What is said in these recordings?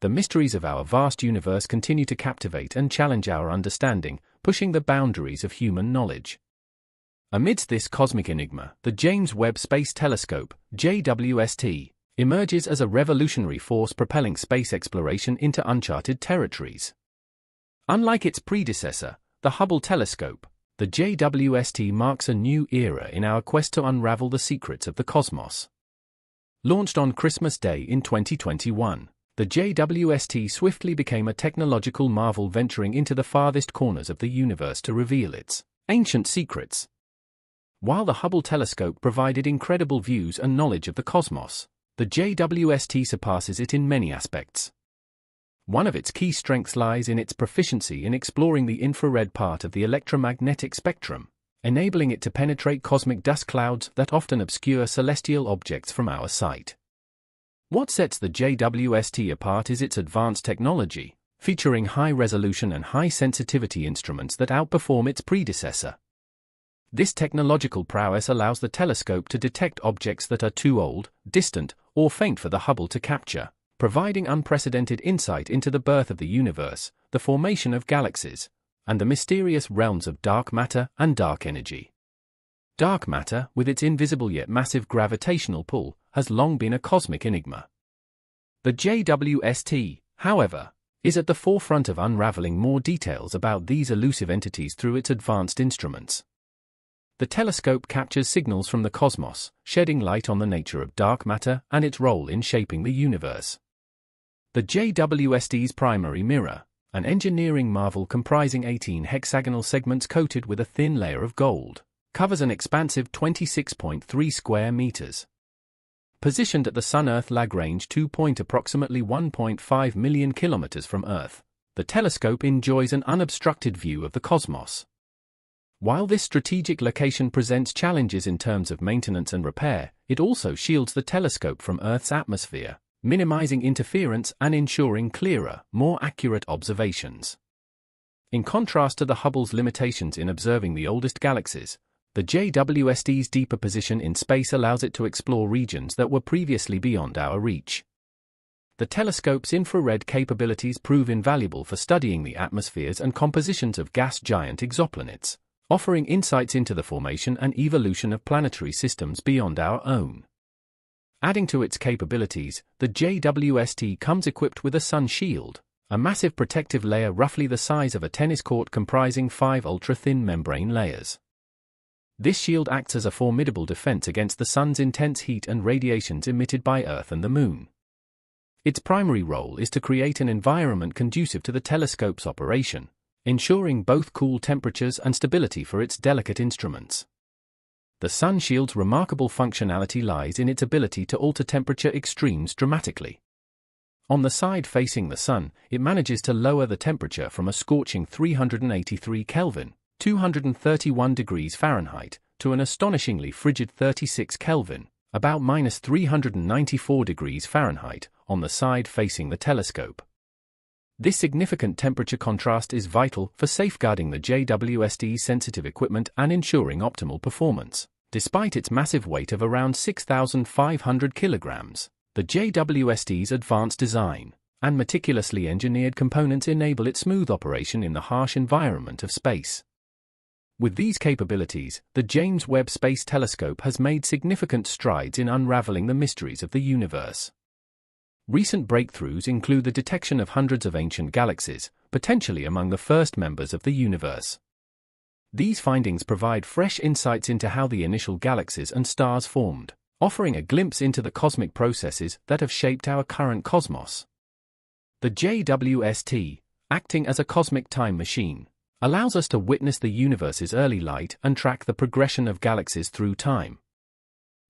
the mysteries of our vast universe continue to captivate and challenge our understanding, pushing the boundaries of human knowledge. Amidst this cosmic enigma, the James Webb Space Telescope, JWST, emerges as a revolutionary force propelling space exploration into uncharted territories. Unlike its predecessor, the Hubble telescope, the JWST marks a new era in our quest to unravel the secrets of the cosmos. Launched on Christmas Day in 2021, the JWST swiftly became a technological marvel venturing into the farthest corners of the universe to reveal its ancient secrets. While the Hubble telescope provided incredible views and knowledge of the cosmos, the JWST surpasses it in many aspects. One of its key strengths lies in its proficiency in exploring the infrared part of the electromagnetic spectrum, enabling it to penetrate cosmic dust clouds that often obscure celestial objects from our sight. What sets the JWST apart is its advanced technology, featuring high-resolution and high-sensitivity instruments that outperform its predecessor. This technological prowess allows the telescope to detect objects that are too old, distant, or faint for the Hubble to capture, providing unprecedented insight into the birth of the universe, the formation of galaxies, and the mysterious realms of dark matter and dark energy. Dark matter, with its invisible yet massive gravitational pull, has long been a cosmic enigma. The JWST, however, is at the forefront of unraveling more details about these elusive entities through its advanced instruments. The telescope captures signals from the cosmos, shedding light on the nature of dark matter and its role in shaping the universe. The JWST's primary mirror, an engineering marvel comprising 18 hexagonal segments coated with a thin layer of gold, covers an expansive 26.3 square meters. Positioned at the Sun-Earth Lagrange 2 point approximately 1.5 million kilometers from Earth, the telescope enjoys an unobstructed view of the cosmos. While this strategic location presents challenges in terms of maintenance and repair, it also shields the telescope from Earth's atmosphere, minimizing interference and ensuring clearer, more accurate observations. In contrast to the Hubble's limitations in observing the oldest galaxies, the JWST's deeper position in space allows it to explore regions that were previously beyond our reach. The telescope's infrared capabilities prove invaluable for studying the atmospheres and compositions of gas giant exoplanets, offering insights into the formation and evolution of planetary systems beyond our own. Adding to its capabilities, the JWST comes equipped with a sun shield, a massive protective layer roughly the size of a tennis court comprising 5 ultra-thin membrane layers. This shield acts as a formidable defense against the sun's intense heat and radiations emitted by Earth and the Moon. Its primary role is to create an environment conducive to the telescope's operation, ensuring both cool temperatures and stability for its delicate instruments. The sun shield's remarkable functionality lies in its ability to alter temperature extremes dramatically. On the side facing the sun, it manages to lower the temperature from a scorching 383 Kelvin, 231 degrees Fahrenheit, to an astonishingly frigid 36 Kelvin, about -394 degrees Fahrenheit, on the side facing the telescope. This significant temperature contrast is vital for safeguarding the JWST's sensitive equipment and ensuring optimal performance. Despite its massive weight of around 6,500 kilograms, the JWST's advanced design and meticulously engineered components enable its smooth operation in the harsh environment of space. With these capabilities, the James Webb Space Telescope has made significant strides in unraveling the mysteries of the universe. Recent breakthroughs include the detection of hundreds of ancient galaxies, potentially among the first members of the universe. These findings provide fresh insights into how the initial galaxies and stars formed, offering a glimpse into the cosmic processes that have shaped our current cosmos. The JWST, acting as a cosmic time machine, allows us to witness the universe's early light and track the progression of galaxies through time.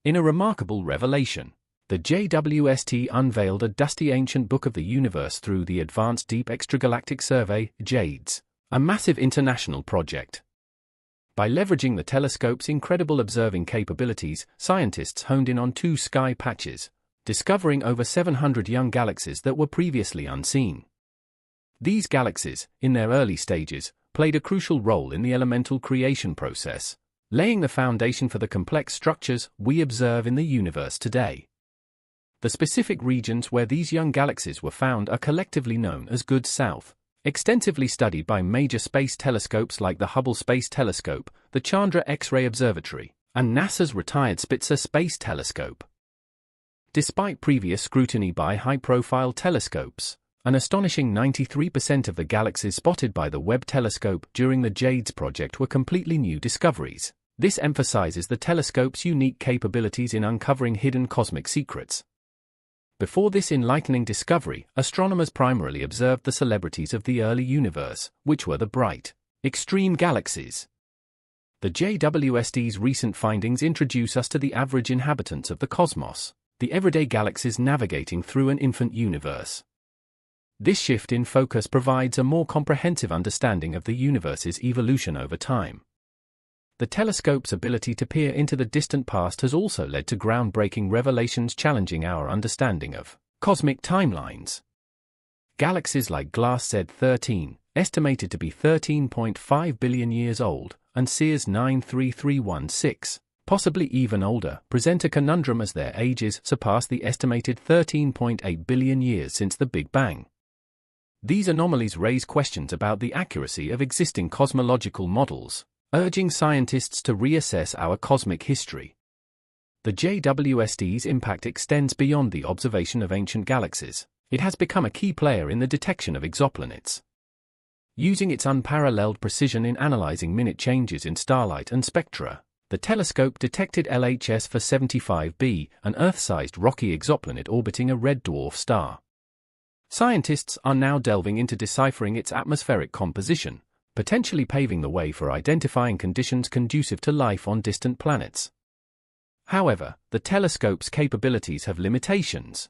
In a remarkable revelation, the JWST unveiled a dusty ancient book of the universe through the Advanced Deep Extragalactic Survey, JADES, a massive international project. By leveraging the telescope's incredible observing capabilities, scientists honed in on 2 sky patches, discovering over 700 young galaxies that were previously unseen. These galaxies, in their early stages, played a crucial role in the elemental creation process, laying the foundation for the complex structures we observe in the universe today. The specific regions where these young galaxies were found are collectively known as good south, extensively studied by major space telescopes like the Hubble Space Telescope, the Chandra X-ray Observatory, and NASA's retired Spitzer Space Telescope. Despite previous scrutiny by high-profile telescopes, an astonishing 93% of the galaxies spotted by the Webb telescope during the JADES project were completely new discoveries. This emphasizes the telescope's unique capabilities in uncovering hidden cosmic secrets. Before this enlightening discovery, astronomers primarily observed the celebrities of the early universe, which were the bright, extreme galaxies. The JWST's recent findings introduce us to the average inhabitants of the cosmos, the everyday galaxies navigating through an infant universe. This shift in focus provides a more comprehensive understanding of the universe's evolution over time. The telescope's ability to peer into the distant past has also led to groundbreaking revelations challenging our understanding of cosmic timelines. Galaxies like Glass Z13, estimated to be 13.5 billion years old, and Sears 93316, possibly even older, present a conundrum as their ages surpass the estimated 13.8 billion years since the Big Bang. These anomalies raise questions about the accuracy of existing cosmological models, urging scientists to reassess our cosmic history. The JWST's impact extends beyond the observation of ancient galaxies. It has become a key player in the detection of exoplanets. Using its unparalleled precision in analyzing minute changes in starlight and spectra, the telescope detected LHS 475b, an Earth-sized rocky exoplanet orbiting a red dwarf star. Scientists are now delving into deciphering its atmospheric composition, potentially paving the way for identifying conditions conducive to life on distant planets. However, the telescope's capabilities have limitations.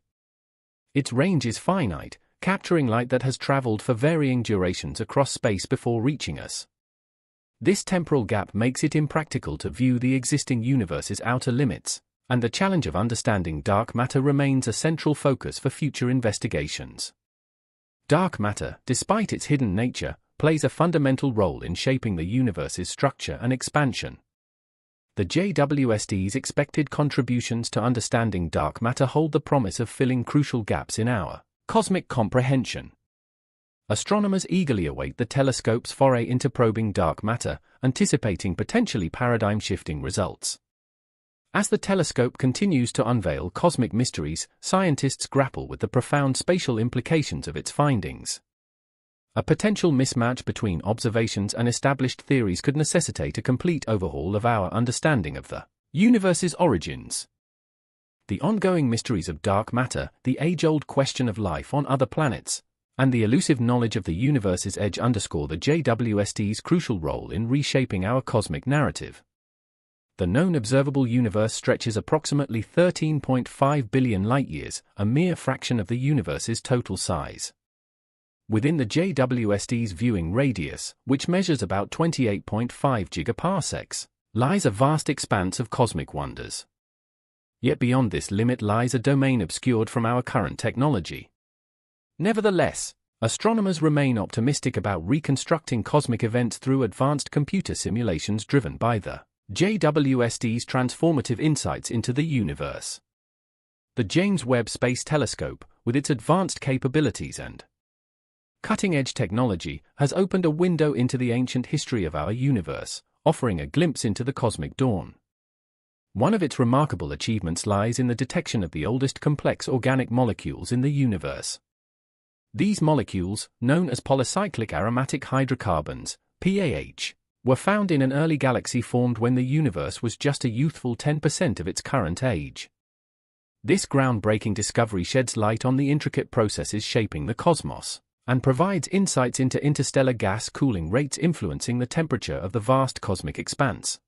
Its range is finite, capturing light that has traveled for varying durations across space before reaching us. This temporal gap makes it impractical to view the existing universe's outer limits, and the challenge of understanding dark matter remains a central focus for future investigations. Dark matter, despite its hidden nature, plays a fundamental role in shaping the universe's structure and expansion. The JWST's expected contributions to understanding dark matter hold the promise of filling crucial gaps in our cosmic comprehension. Astronomers eagerly await the telescope's foray into probing dark matter, anticipating potentially paradigm-shifting results. As the telescope continues to unveil cosmic mysteries, scientists grapple with the profound spatial implications of its findings. A potential mismatch between observations and established theories could necessitate a complete overhaul of our understanding of the universe's origins. The ongoing mysteries of dark matter, the age-old question of life on other planets, and the elusive knowledge of the universe's edge underscore the JWST's crucial role in reshaping our cosmic narrative. The known observable universe stretches approximately 13.5 billion light-years, a mere fraction of the universe's total size. Within the JWST's viewing radius, which measures about 28.5 gigaparsecs, lies a vast expanse of cosmic wonders. Yet beyond this limit lies a domain obscured from our current technology. Nevertheless, astronomers remain optimistic about reconstructing cosmic events through advanced computer simulations driven by the JWST's transformative insights into the universe. The James Webb Space Telescope, with its advanced capabilities and cutting-edge technology, has opened a window into the ancient history of our universe, offering a glimpse into the cosmic dawn. One of its remarkable achievements lies in the detection of the oldest complex organic molecules in the universe. These molecules, known as polycyclic aromatic hydrocarbons, PAH, were found in an early galaxy formed when the universe was just a youthful 10% of its current age. This groundbreaking discovery sheds light on the intricate processes shaping the cosmos, and provides insights into interstellar gas cooling rates influencing the temperature of the vast cosmic expanse.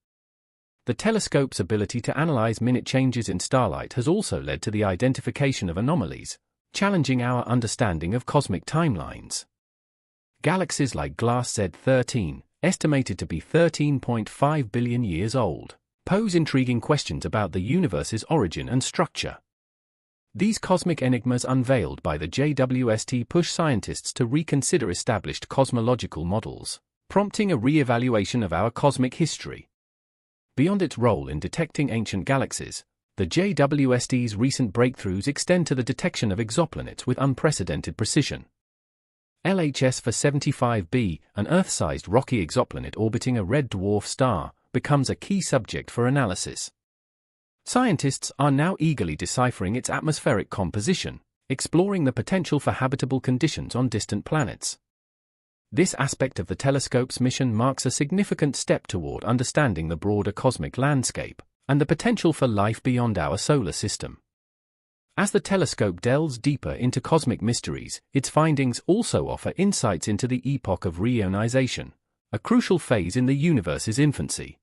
The telescope's ability to analyze minute changes in starlight has also led to the identification of anomalies, challenging our understanding of cosmic timelines. Galaxies like Glass Z13, estimated to be 13.5 billion years old, pose intriguing questions about the universe's origin and structure. These cosmic enigmas unveiled by the JWST push scientists to reconsider established cosmological models, prompting a re-evaluation of our cosmic history. Beyond its role in detecting ancient galaxies, The JWST's recent breakthroughs extend to the detection of exoplanets with unprecedented precision. LHS 475b, an Earth-sized rocky exoplanet orbiting a red dwarf star, becomes a key subject for analysis. Scientists are now eagerly deciphering its atmospheric composition, exploring the potential for habitable conditions on distant planets. This aspect of the telescope's mission marks a significant step toward understanding the broader cosmic landscape and the potential for life beyond our solar system. As the telescope delves deeper into cosmic mysteries, its findings also offer insights into the epoch of reionization, a crucial phase in the universe's infancy.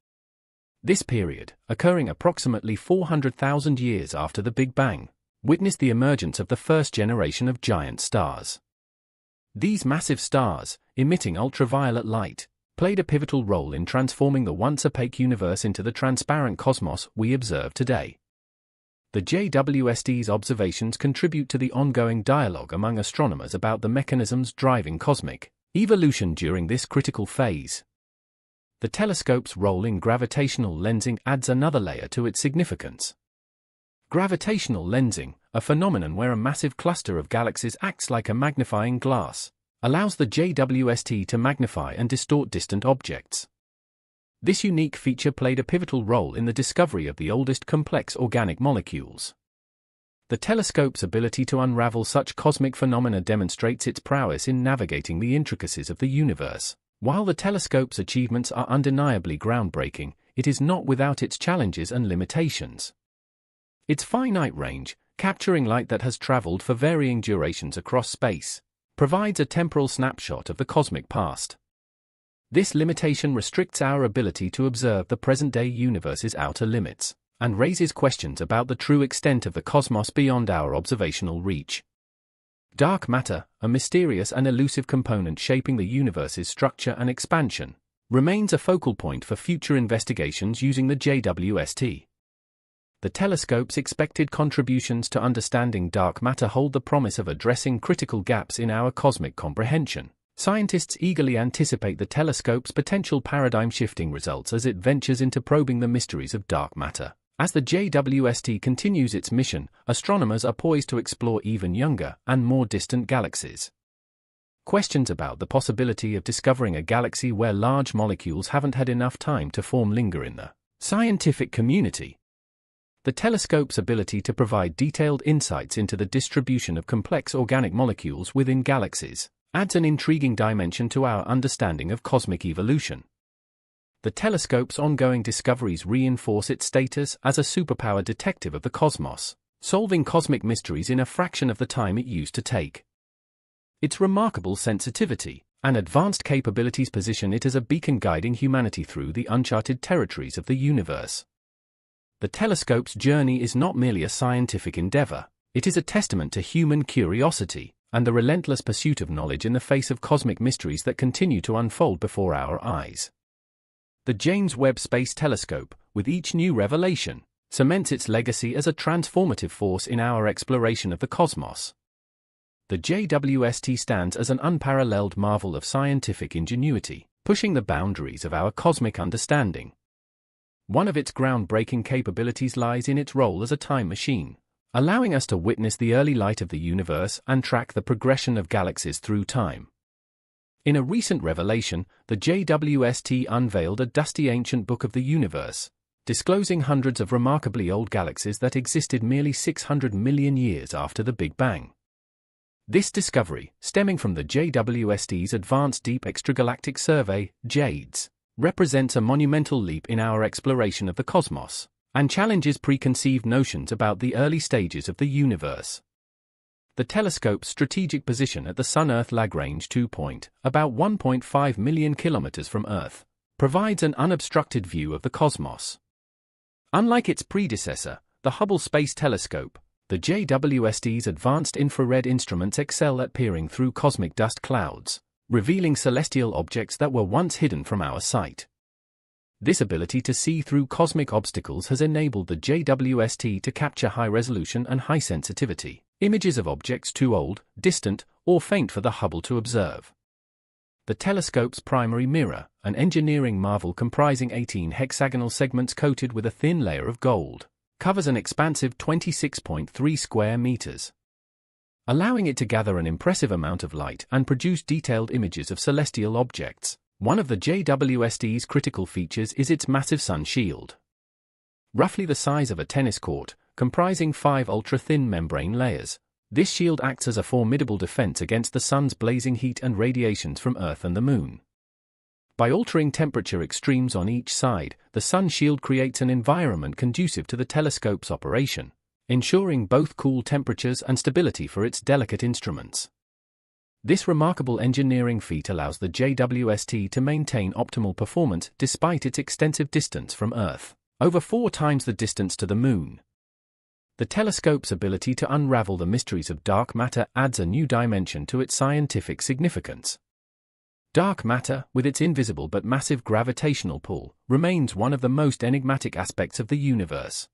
This period, occurring approximately 400,000 years after the Big Bang, witnessed the emergence of the first generation of giant stars. These massive stars, emitting ultraviolet light, played a pivotal role in transforming the once opaque universe into the transparent cosmos we observe today. The JWST's observations contribute to the ongoing dialogue among astronomers about the mechanisms driving cosmic evolution during this critical phase. The telescope's role in gravitational lensing adds another layer to its significance. Gravitational lensing, a phenomenon where a massive cluster of galaxies acts like a magnifying glass, allows the JWST to magnify and distort distant objects. This unique feature played a pivotal role in the discovery of the oldest complex organic molecules. The telescope's ability to unravel such cosmic phenomena demonstrates its prowess in navigating the intricacies of the universe. While the telescope's achievements are undeniably groundbreaking, it is not without its challenges and limitations. Its finite range, capturing light that has traveled for varying durations across space, provides a temporal snapshot of the cosmic past. This limitation restricts our ability to observe the present-day universe's outer limits, and raises questions about the true extent of the cosmos beyond our observational reach. Dark matter, a mysterious and elusive component shaping the universe's structure and expansion, remains a focal point for future investigations using the JWST. The telescope's expected contributions to understanding dark matter hold the promise of addressing critical gaps in our cosmic comprehension. Scientists eagerly anticipate the telescope's potential paradigm-shifting results as it ventures into probing the mysteries of dark matter. As the JWST continues its mission, astronomers are poised to explore even younger and more distant galaxies. Questions about the possibility of discovering a galaxy where large molecules haven't had enough time to form linger in the scientific community. The telescope's ability to provide detailed insights into the distribution of complex organic molecules within galaxies adds an intriguing dimension to our understanding of cosmic evolution. The telescope's ongoing discoveries reinforce its status as a superpower detective of the cosmos, solving cosmic mysteries in a fraction of the time it used to take. Its remarkable sensitivity and advanced capabilities position it as a beacon guiding humanity through the uncharted territories of the universe. The telescope's journey is not merely a scientific endeavor, it is a testament to human curiosity and the relentless pursuit of knowledge in the face of cosmic mysteries that continue to unfold before our eyes. The James Webb Space Telescope, with each new revelation, cements its legacy as a transformative force in our exploration of the cosmos. The JWST stands as an unparalleled marvel of scientific ingenuity, pushing the boundaries of our cosmic understanding. One of its groundbreaking capabilities lies in its role as a time machine, allowing us to witness the early light of the universe and track the progression of galaxies through time. In a recent revelation, the JWST unveiled a dusty ancient book of the universe, disclosing hundreds of remarkably old galaxies that existed merely 600 million years after the Big Bang. This discovery, stemming from the JWST's Advanced Deep Extragalactic Survey, JADES, represents a monumental leap in our exploration of the cosmos, and challenges preconceived notions about the early stages of the universe. The telescope's strategic position at the Sun-Earth Lagrange 2 point, about 1.5 million kilometers from Earth, provides an unobstructed view of the cosmos. Unlike its predecessor, the Hubble Space Telescope, the JWST's advanced infrared instruments excel at peering through cosmic dust clouds, revealing celestial objects that were once hidden from our sight. This ability to see through cosmic obstacles has enabled the JWST to capture high-resolution and high-sensitivity images of objects too old, distant, or faint for the Hubble to observe. The telescope's primary mirror, an engineering marvel comprising 18 hexagonal segments coated with a thin layer of gold, covers an expansive 26.3 square meters, allowing it to gather an impressive amount of light and produce detailed images of celestial objects. One of the JWST's critical features is its massive sun shield. Roughly the size of a tennis court, comprising 5 ultra-thin membrane layers, this shield acts as a formidable defense against the sun's blazing heat and radiations from Earth and the Moon. By altering temperature extremes on each side, the sun shield creates an environment conducive to the telescope's operation, ensuring both cool temperatures and stability for its delicate instruments. This remarkable engineering feat allows the JWST to maintain optimal performance despite its extensive distance from Earth, over 4 times the distance to the Moon. The telescope's ability to unravel the mysteries of dark matter adds a new dimension to its scientific significance. Dark matter, with its invisible but massive gravitational pull, remains one of the most enigmatic aspects of the universe.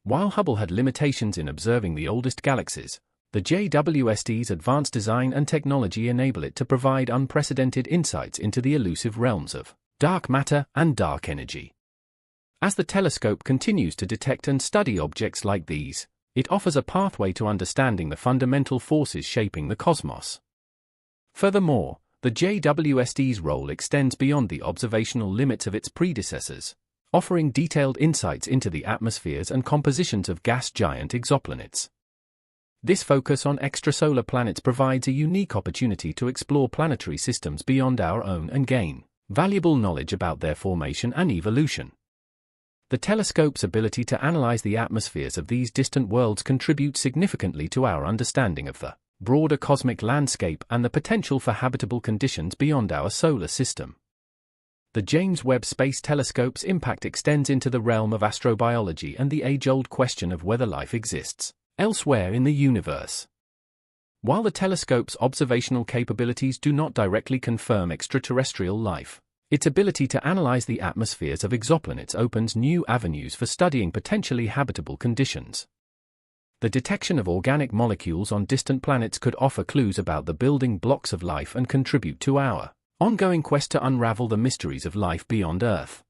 While Hubble had limitations in observing the oldest galaxies, the JWST's advanced design and technology enable it to provide unprecedented insights into the elusive realms of dark matter and dark energy. As the telescope continues to detect and study objects like these, it offers a pathway to understanding the fundamental forces shaping the cosmos. Furthermore, the JWST's role extends beyond the observational limits of its predecessors, offering detailed insights into the atmospheres and compositions of gas giant exoplanets. This focus on extrasolar planets provides a unique opportunity to explore planetary systems beyond our own and gain valuable knowledge about their formation and evolution. The telescope's ability to analyze the atmospheres of these distant worlds contributes significantly to our understanding of the broader cosmic landscape and the potential for habitable conditions beyond our solar system. The James Webb Space Telescope's impact extends into the realm of astrobiology and the age-old question of whether life exists elsewhere in the universe. While the telescope's observational capabilities do not directly confirm extraterrestrial life, its ability to analyze the atmospheres of exoplanets opens new avenues for studying potentially habitable conditions. The detection of organic molecules on distant planets could offer clues about the building blocks of life and contribute to our ongoing quest to unravel the mysteries of life beyond Earth.